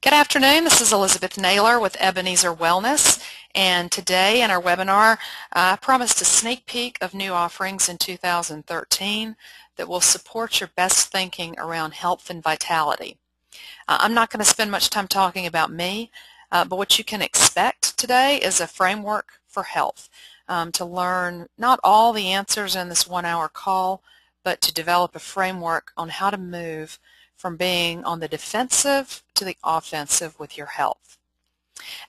Good afternoon. This is Elizabeth Naylor with Ebenezer Wellness, and today in our webinar I promised a sneak peek of new offerings in 2013 that will support your best thinking around health and vitality. I'm not going to spend much time talking about me, but what you can expect today is a framework for health, to learn not all the answers in this 1-hour call, but to develop a framework on how to move from being on the defensive to the offensive with your health.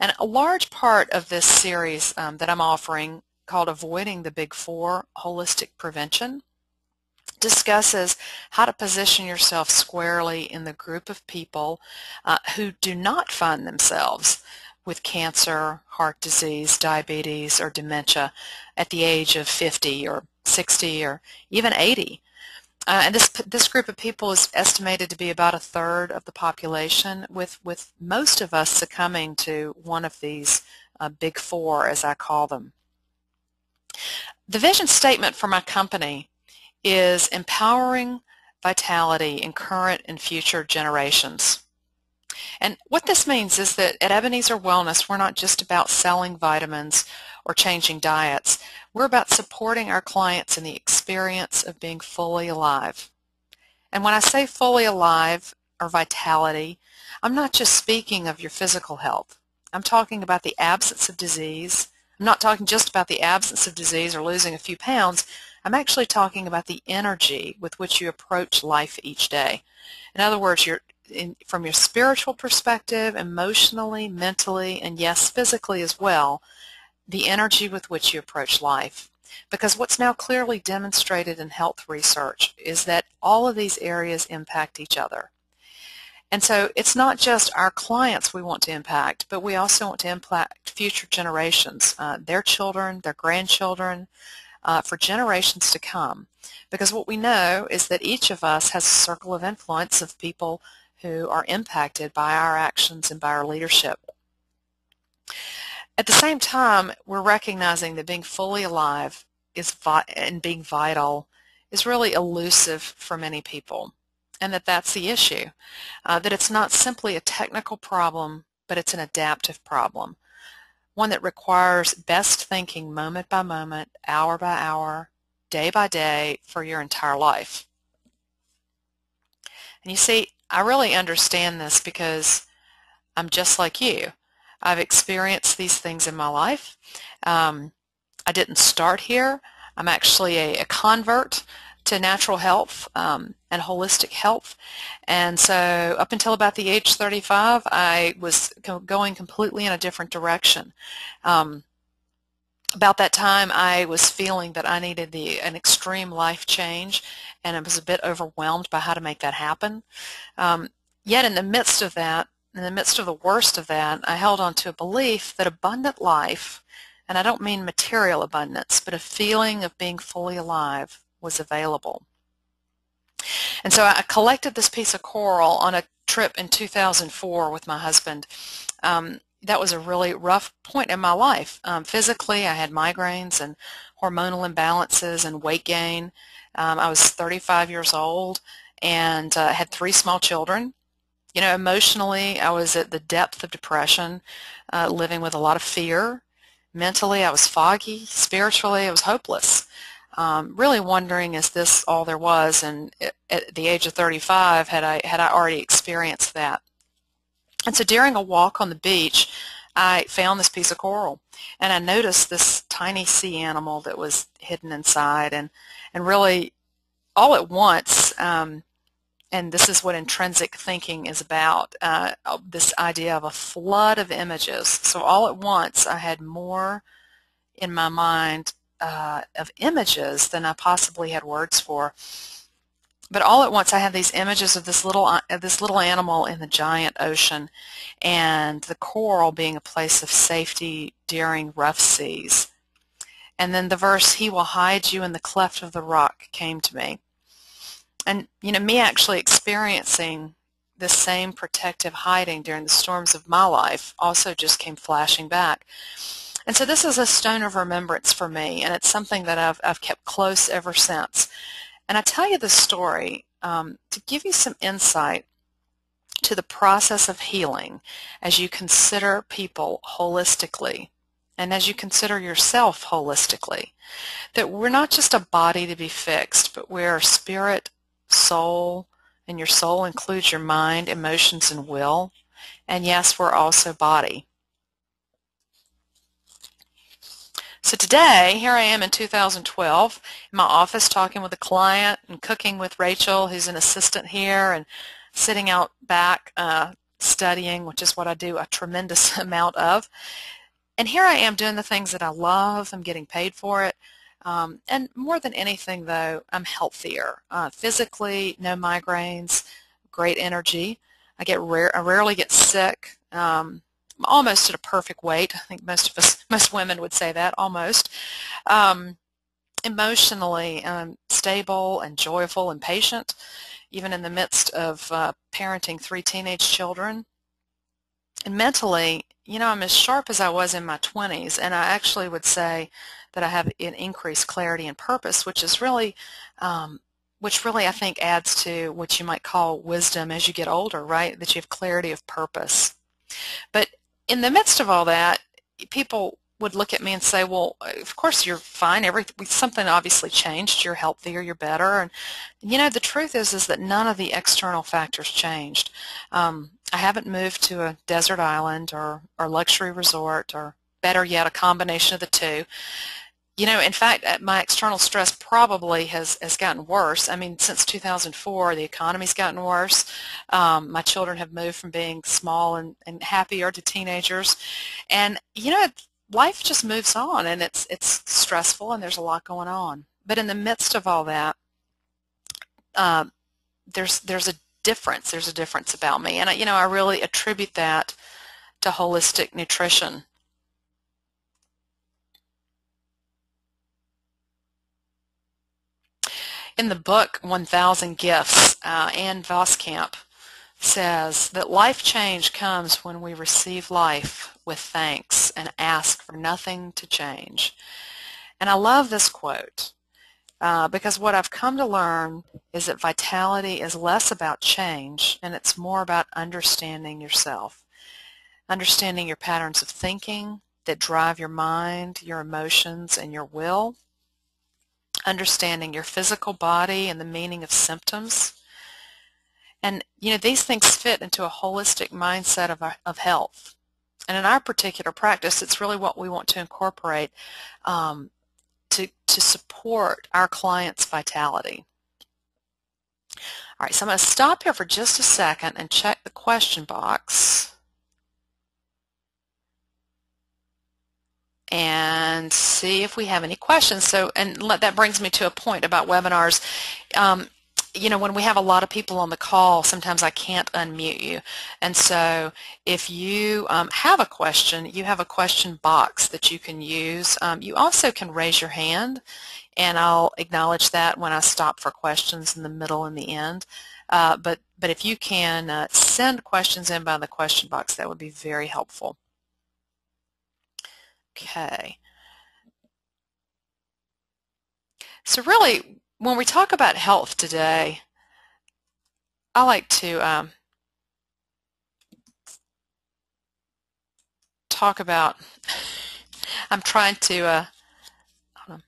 And a large part of this series that I'm offering, called Avoiding the Big Four, Holistic Prevention, discusses how to position yourself squarely in the group of people who do not find themselves with cancer, heart disease, diabetes, or dementia at the age of 50 or 60 or even 80. And this group of people is estimated to be about 1/3 of the population, with most of us succumbing to one of these big four, as I call them. The vision statement for my company is empowering vitality in current and future generations. And what this means is that at Ebenezer Wellness, we're not just about selling vitamins or changing diets. We're about supporting our clients in the experience of being fully alive. And when I say fully alive or vitality, I'm not just speaking of your physical health. I'm talking about the absence of disease. I'm not talking just about the absence of disease or losing a few pounds. I'm actually talking about the energy with which you approach life each day. In other words, from your spiritual perspective, emotionally, mentally, and yes, physically as well, the energy with which you approach life. Because what's now clearly demonstrated in health research is that all of these areas impact each other. And so it's not just our clients we want to impact, but we also want to impact future generations, their children, their grandchildren, for generations to come. Because what we know is that each of us has a circle of influence of people who are impacted by our actions and by our leadership. At the same time, we're recognizing that being fully alive and being vital is really elusive for many people, and that's the issue, that it's not simply a technical problem, but it's an adaptive problem, one that requires best thinking moment by moment, hour by hour, day by day for your entire life. And you see, I really understand this because I'm just like you. I've experienced these things in my life. I didn't start here. I'm actually a convert to natural health and holistic health. And so up until about the age 35, I was going completely in a different direction. About that time, I was feeling that I needed an extreme life change, and I was a bit overwhelmed by how to make that happen. Yet in the midst of that, in the midst of the worst of that, I held on to a belief that abundant life, and I don't mean material abundance, but a feeling of being fully alive, was available. And so I collected this piece of coral on a trip in 2004 with my husband. That was a really rough point in my life. Physically, I had migraines and hormonal imbalances and weight gain. I was 35 years old and had 3 small children. You know, emotionally, I was at the depth of depression, living with a lot of fear. Mentally, I was foggy. Spiritually, I was hopeless. Really wondering, is this all there was? And at the age of 35, had I already experienced that? And so during a walk on the beach, I found this piece of coral, and I noticed this tiny sea animal that was hidden inside, and really all at once, and this is what intrinsic thinking is about, this idea of a flood of images. So all at once I had more in my mind of images than I possibly had words for. But all at once I had these images of this little animal in the giant ocean, and the coral being a place of safety during rough seas. And then the verse, "He will hide you in the cleft of the rock," came to me. And, you know, me actually experiencing this same protective hiding during the storms of my life also just came flashing back. And so this is a stone of remembrance for me, and it's something that I've kept close ever since. And I tell you this story to give you some insight to the process of healing as you consider people holistically and as you consider yourself holistically. That we're not just a body to be fixed, but we're spirit, soul, and your soul includes your mind, emotions, and will. And yes, we're also body. So today, here I am in 2012 in my office talking with a client and cooking with Rachel, who's an assistant here, and sitting out back studying, which is what I do a tremendous amount of. And here I am doing the things that I love. I'm getting paid for it. And more than anything, though, I'm healthier. Physically, no migraines, great energy. I rarely get sick. I'm almost at a perfect weight. I think most women would say that, almost. Emotionally, stable and joyful and patient, even in the midst of parenting 3 teenage children. And mentally, I'm as sharp as I was in my 20s, and I actually would say that I have an increased clarity and purpose, which really I think adds to what you might call wisdom as you get older, right? That you have clarity of purpose. But in the midst of all that, people would look at me and say, well, of course you're fine. Something obviously changed. You're healthier. You're better. And the truth is that none of the external factors changed. I haven't moved to a desert island or luxury resort, or better yet, a combination of the two. In fact, my external stress probably has gotten worse. I mean, since 2004, the economy's gotten worse. My children have moved from being small and happier to teenagers. And, life just moves on, and it's stressful, and there's a lot going on. But in the midst of all that, there's a difference. There's a difference about me. And, I really attribute that to holistic nutrition. In the book 1,000 Gifts, Ann Voskamp says that life change comes when we receive life with thanks and ask for nothing to change. And I love this quote because what I've come to learn is that vitality is less about change and it's more about understanding yourself, understanding your patterns of thinking that drive your mind, your emotions, and your will, understanding your physical body and the meaning of symptoms. And, these things fit into a holistic mindset of health. And in our particular practice, it's really what we want to incorporate to support our clients' vitality. All right, so I'm going to stop here for just a second and check the question box and see if we have any questions. That brings me to a point about webinars. When we have a lot of people on the call, sometimes I can't unmute you. And so if you have a question, you have a question box that you can use. You also can raise your hand, and I'll acknowledge that when I stop for questions in the middle and the end. But if you can send questions in by the question box, that would be very helpful. Okay. So really, when we talk about health today, I like to talk about, I'm trying to, hold on.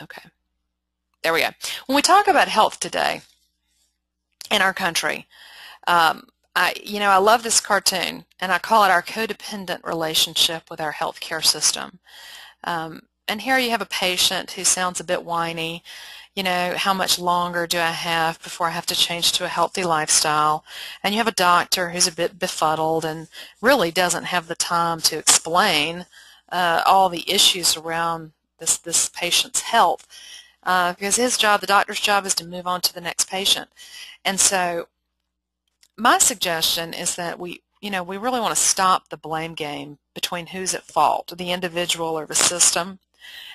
Okay, there we go. When we talk about health today in our country, I love this cartoon, and I call it our codependent relationship with our healthcare system. And here you have a patient who sounds a bit whiny. How much longer do I have before I have to change to a healthy lifestyle? And you have a doctor who's a bit befuddled and really doesn't have the time to explain all the issues around this patient's health because the doctor's job is to move on to the next patient. And so my suggestion is that we really want to stop the blame game between who's at fault, the individual or the system,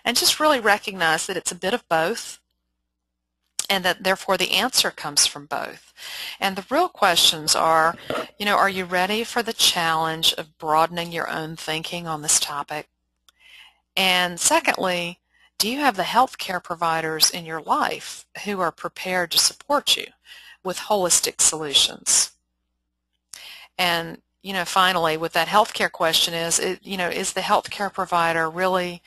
and just really recognize that it's a bit of both, and that therefore the answer comes from both. And the real questions are, are you ready for the challenge of broadening your own thinking on this topic? And secondly, do you have the healthcare providers in your life who are prepared to support you with holistic solutions? And finally, with that healthcare question is the healthcare provider really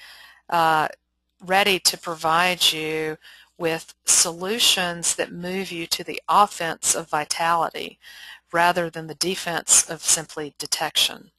ready to provide you with solutions that move you to the offense of vitality rather than the defense of simply detection?